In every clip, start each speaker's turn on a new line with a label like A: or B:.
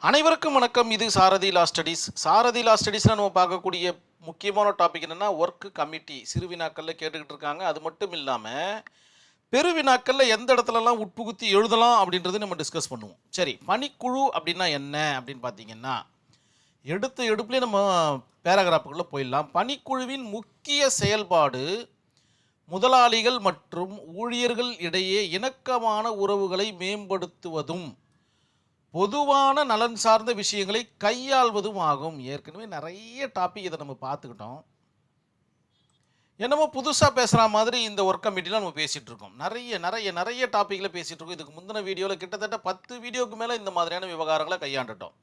A: அனைவருக்கும் வணக்கம். இது சாரதி லா ஸ்டடீஸ். சாரதி லா ஸ்டடீஸில் நம்ம பார்க்கக்கூடிய முக்கியமான டாபிக் என்னென்னா ஒர்க்கு கமிட்டி. சிறு வினாக்களில் கேட்டுக்கிட்டு இருக்காங்க. அது மட்டும் இல்லாமல் பெரு வினாக்களில் எந்த இடத்துலலாம் உட்புகுத்தி எழுதலாம் அப்படின்றது நம்ம டிஸ்கஸ் பண்ணுவோம். சரி, பணிக்குழு அப்படின்னா என்ன அப்படின்னு பார்த்தீங்கன்னா, எடுத்த எடுப்புலேயே நம்ம பேராகிராஃபுக்குள்ளே போயிடலாம். பணிக்குழுவின் முக்கிய செயல்பாடு முதலாளிகள் மற்றும் ஊழியர்கள் இடையே இணக்கமான உறவுகளை மேம்படுத்துவதும் பொதுவான நலன் சார்ந்த விஷயங்களை கையாள்வதும் ஆகும். ஏற்கனவே நிறைய டாபிக் இதை நம்ம பார்த்துக்கிட்டோம். என்னமோ புதுசாக பேசுகிற மாதிரி இந்த ஒர்க் கமிட்டியில் நம்ம பேசிகிட்டு இருக்கோம். நிறைய நிறைய நிறைய டாப்பிக்கில் பேசிகிட்டு இருக்கோம். இதுக்கு முந்தின வீடியோவில் கிட்டத்தட்ட 10 வீடியோவுக்கு மேலே இந்த மாதிரியான விவகாரங்களை கையாண்டுட்டோம்.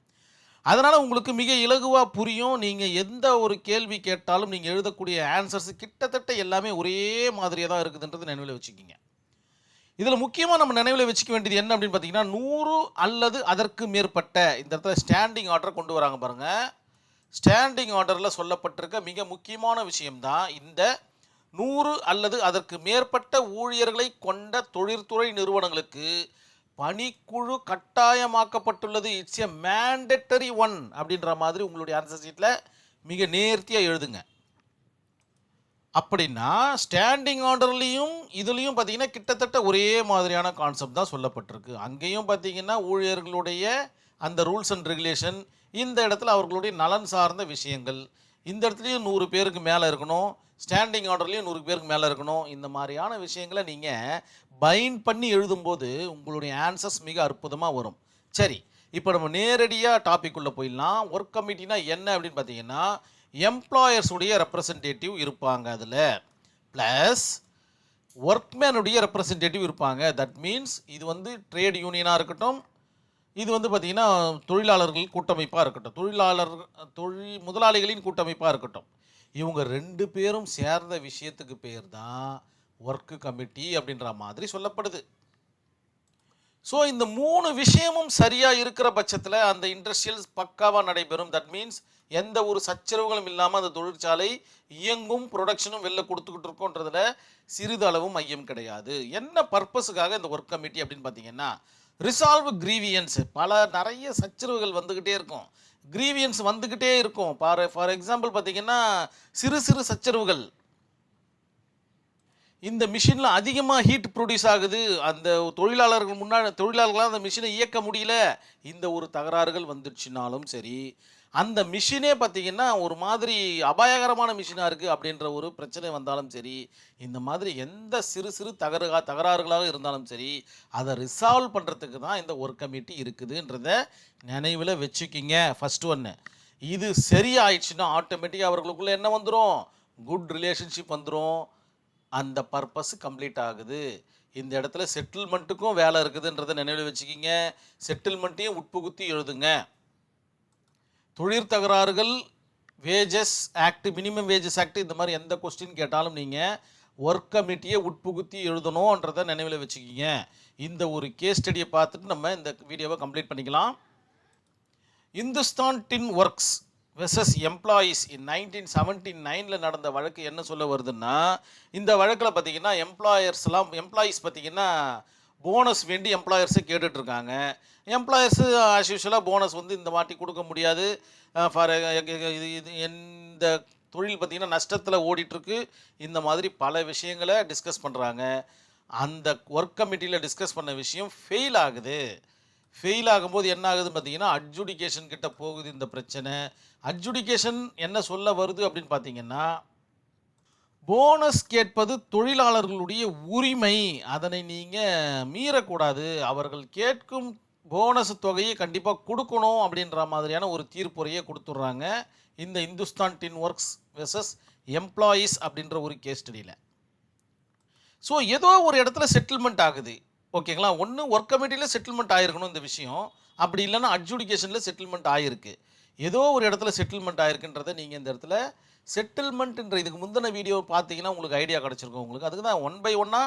A: அதனால் உங்களுக்கு மிக இலகுவாக புரியும். நீங்கள் எந்த ஒரு கேள்வி கேட்டாலும் நீங்கள் எழுதக்கூடிய ஆன்சர்ஸ் கிட்டத்தட்ட எல்லாமே ஒரே மாதிரியாக தான் இருக்குதுன்றது நினைவில் வச்சுக்கிங்க. இதில் முக்கியமாக நம்ம நினைவில் வச்சுக்க வேண்டியது என்ன அப்படின்னு பார்த்தீங்கன்னா, 100 அல்லது அதற்கு மேற்பட்ட, இந்த இடத்துல ஸ்டாண்டிங் ஆர்டரை கொண்டு வராங்க பாருங்கள். ஸ்டாண்டிங் ஆர்டரில் சொல்லப்பட்டிருக்க மிக முக்கியமான விஷயம்தான் இந்த 100 அல்லது அதற்கு மேற்பட்ட ஊழியர்களை கொண்ட தொழிற்துறை நிறுவனங்களுக்கு பணிக்குழு கட்டாயமாக்கப்பட்டுள்ளது. இட்ஸ் எ மேண்டட்டரி ஒன் அப்படின்ற மாதிரி உங்களுடைய ஆன்சர் ஷீட்டில் மிக நேர்த்தியாக எழுதுங்க. அப்படின்னா ஸ்டாண்டிங் ஆர்டர்லேயும் இதுலேயும் பார்த்தீங்கன்னா கிட்டத்தட்ட ஒரே மாதிரியான கான்செப்ட் தான் சொல்லப்பட்டிருக்கு. அங்கேயும் பார்த்தீங்கன்னா ஊழியர்களுடைய அந்த ரூல்ஸ் அண்ட் ரெகுலேஷன், இந்த இடத்துல அவர்களுடைய நலன் சார்ந்த விஷயங்கள், இந்த இடத்துலையும் 100 பேருக்கு மேலே இருக்கணும், ஸ்டாண்டிங் ஆர்டர்லேயும் 100 பேருக்கு மேலே இருக்கணும். இந்த மாதிரியான விஷயங்களை நீங்கள் பைண்ட் பண்ணி எழுதும்போது உங்களுடைய ஆன்சர்ஸ் மிக அற்புதமாக வரும். சரி, இப்போ நம்ம நேரடியாக டாபிக் உள்ள போயிடலாம். ஒர்க் கமிட்டினா என்ன அப்படின்னு பார்த்தீங்கன்னா, எம்ப்ளாயர்ஸுடைய ரெப்ரசன்டேட்டிவ் இருப்பாங்க அதில், ப்ளஸ் ஒர்க்மேனுடைய ரெப்ரசன்டேட்டிவ் இருப்பாங்க. தட் மீன்ஸ் இது வந்து ட்ரேட் யூனியனாக இருக்கட்டும், இது வந்து பார்த்திங்கன்னா தொழிலாளர்கள் கூட்டமைப்பாக இருக்கட்டும், முதலாளிகளின் கூட்டமைப்பாக இருக்கட்டும், இவங்க 2 பேரும் சேர்ந்த விஷயத்துக்கு பேர் தான் ஒர்க்கு கமிட்டி அப்படின்ற மாதிரி சொல்லப்படுது. ஸோ இந்த 3 விஷயமும் சரியாக இருக்கிற பட்சத்தில் அந்த இண்டஸ்ட்ரியல்ஸ் பக்காவாக நடைபெறும். தட் மீன்ஸ் எந்த ஒரு சச்சரவுகளும் இல்லாமல் அந்த தொழிற்சாலை இயங்கும், ப்ரொடக்ஷனும் வெளில கொடுத்துக்கிட்டு இருக்கோன்றதுல சிறிதளவும் ஐயம் கிடையாது. என்ன பர்பஸுக்காக இந்த ஒர்க் கமிட்டி அப்படின்னு பார்த்தீங்கன்னா, ரிசால்வ் கிரீவியன்ஸ். நிறைய சச்சரவுகள் வந்துக்கிட்டே இருக்கும், கிரீவியன்ஸ் வந்துக்கிட்டே இருக்கும். ஃபார் எக்ஸாம்பிள் பார்த்தீங்கன்னா, சிறு சிறு சச்சரவுகள், இந்த மிஷினில் அதிகமாக ஹீட் ப்ரொடியூஸ் ஆகுது, அந்த தொழிலாளர்களால் அந்த மிஷினை இயக்க முடியல, இந்த ஒரு தகராறுகள் வந்துடுச்சுனாலும் சரி, அந்த மிஷினே பார்த்திங்கன்னா ஒரு மாதிரி அபாயகரமான மிஷினாக இருக்குது அப்படின்ற ஒரு பிரச்சனை வந்தாலும் சரி, இந்த மாதிரி எந்த சிறு சிறு தகராறுகளாக இருந்தாலும் சரி, அதை ரிசால்வ் பண்ணுறதுக்கு தான் இந்த ஒர்க் கமிட்டி இருக்குதுன்றத நினைவில் வச்சுக்கிங்க. ஃபஸ்ட் ஒன்று, இது சரியாயிடுச்சுன்னா ஆட்டோமேட்டிக்காக அவர்களுக்குள்ளே என்ன வந்துடும், குட் ரிலேஷன்ஷிப் வந்துடும், அந்த பர்பஸ் கம்ப்ளீட் ஆகுது. இந்த இடத்துல செட்டில்மெண்ட்டுக்கும் வேலை இருக்குதுன்றதை நினைவில் வச்சுக்கிங்க. செட்டில்மெண்ட்டையும் உட்புகுத்தி எழுதுங்க. தொழிற் தகராறுகள், wages act, minimum wages act, இந்த மாதிரி எந்த கொஸ்டின் கேட்டாலும் நீங்கள் ஒர்க் கமிட்டியை உட்புகுத்தி எழுதணுன்றதை நினைவில் வச்சுக்கிங்க. இந்த ஒரு கேஸ் ஸ்டடியை பார்த்துட்டு நம்ம இந்த வீடியோவை கம்ப்ளீட் பண்ணிக்கலாம். இந்துஸ்தான் டின் ஒர்க்ஸ் வெர்சஸ் எம்ப்ளாயீஸ் இன் 1979 நடந்த வழக்கு என்ன சொல்ல வருதுன்னா, இந்த வழக்கில் பார்த்தீங்கன்னா எம்ப்ளாயீஸ் பார்த்தீங்கன்னா போனஸ் வேண்டி எம்ப்ளாயர்ஸை கேட்டுட்ருக்காங்க. எம்ப்ளாயர்ஸு ஆஸ் யூஷுவலாக போனஸ் வந்து இந்த வாட்டி கொடுக்க முடியாது, ஃபார் இது இந்த தொழில் பார்த்திங்கன்னா நஷ்டத்தில் ஓடிட்டுருக்கு, இந்த மாதிரி பல விஷயங்களை டிஸ்கஸ் பண்ணுறாங்க. அந்த ஒர்க் கமிட்டியில் டிஸ்கஸ் பண்ண விஷயம் ஃபெயில் ஆகுது. ஃபெயில் ஆகும்போது என்ன ஆகுதுன்னு பார்த்தீங்கன்னா, அட்ஜுடிகேஷன் கிட்ட போகுது இந்த பிரச்சனை. அட்ஜுடிகேஷன் என்ன சொல்ல வருது அப்படின்னு பார்த்தீங்கன்னா, போனஸ் கேட்பது தொழிலாளர்களுடைய உரிமை, அதனை நீங்கள் மீறக்கூடாது, அவர்கள் கேட்கும் போனஸ் தொகையை கண்டிப்பாக கொடுக்கணும் அப்படின்ற மாதிரியான ஒரு தீர்ப்புரையை கொடுத்துட்றாங்க இந்த இந்துஸ்தான் டின் ஒர்க்ஸ் வெர்சஸ் எம்ப்ளாயீஸ் அப்படின்ற ஒரு கேஸ் ஸ்டடியில். ஸோ ஏதோ ஒரு இடத்துல செட்டில்மெண்ட் ஆகுது, ஓகேங்களா. ஒன்று ஒர்க் கமிட்டியில் செட்டில்மெண்ட் ஆகிருக்கணும் இந்த விஷயம், அப்படி இல்லைன்னா அட்ஜுடிகேஷனில் செட்டில்மெண்ட் ஆகிருக்கு. ஏதோ ஒரு இடத்துல செட்டில்மெண்ட் ஆகிருக்குன்றதை நீங்கள் இந்த இடத்துல செட்டில்மெண்ட்ன்ற இதுக்கு முந்தின வீடியோ பார்த்தீங்கன்னா உங்களுக்கு ஐடியா கிடச்சிருக்கும் உங்களுக்கு. அதுக்கு தான் 1 by 1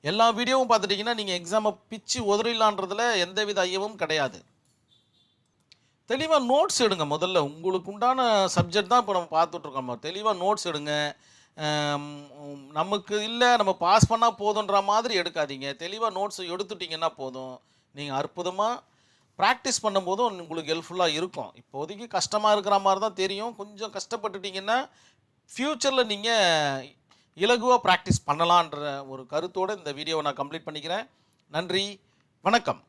A: எல்லா வீடியோவும் பார்த்துட்டிங்கன்னா நீங்கள் எக்ஸாமை பிச்சு உதறிடலான்றதுல எந்தவித ஐயமும் கிடையாது. தெளிவாக நோட்ஸ் எடுங்க. முதல்ல உங்களுக்கு உண்டான சப்ஜெக்ட் தான் இப்போ நம்ம பார்த்துட்ருக்கோம். தெளிவாக நோட்ஸ் எடுங்க. நமக்கு இல்லை நம்ம பாஸ் பண்ணால் போதுன்ற மாதிரி எடுக்காதீங்க. தெளிவாக நோட்ஸ் எடுத்துட்டிங்கன்னா போதும், நீங்கள் அற்புதமாக ப்ராக்டிஸ் பண்ணும்போதும் உங்களுக்கு ஹெல்ப்ஃபுல்லாக இருக்கும். இப்போதைக்கு கஷ்டமாக இருக்கிற மாதிரி தான் தெரியும். கொஞ்சம் கஷ்டப்பட்டுட்டீங்கன்னா ஃப்யூச்சரில் நீங்கள் இலகுவாக ப்ராக்டிஸ் பண்ணலான்ற ஒரு கருத்தோடு இந்த வீடியோவை நான் கம்ப்ளீட் பண்ணிக்கிறேன். நன்றி, வணக்கம்.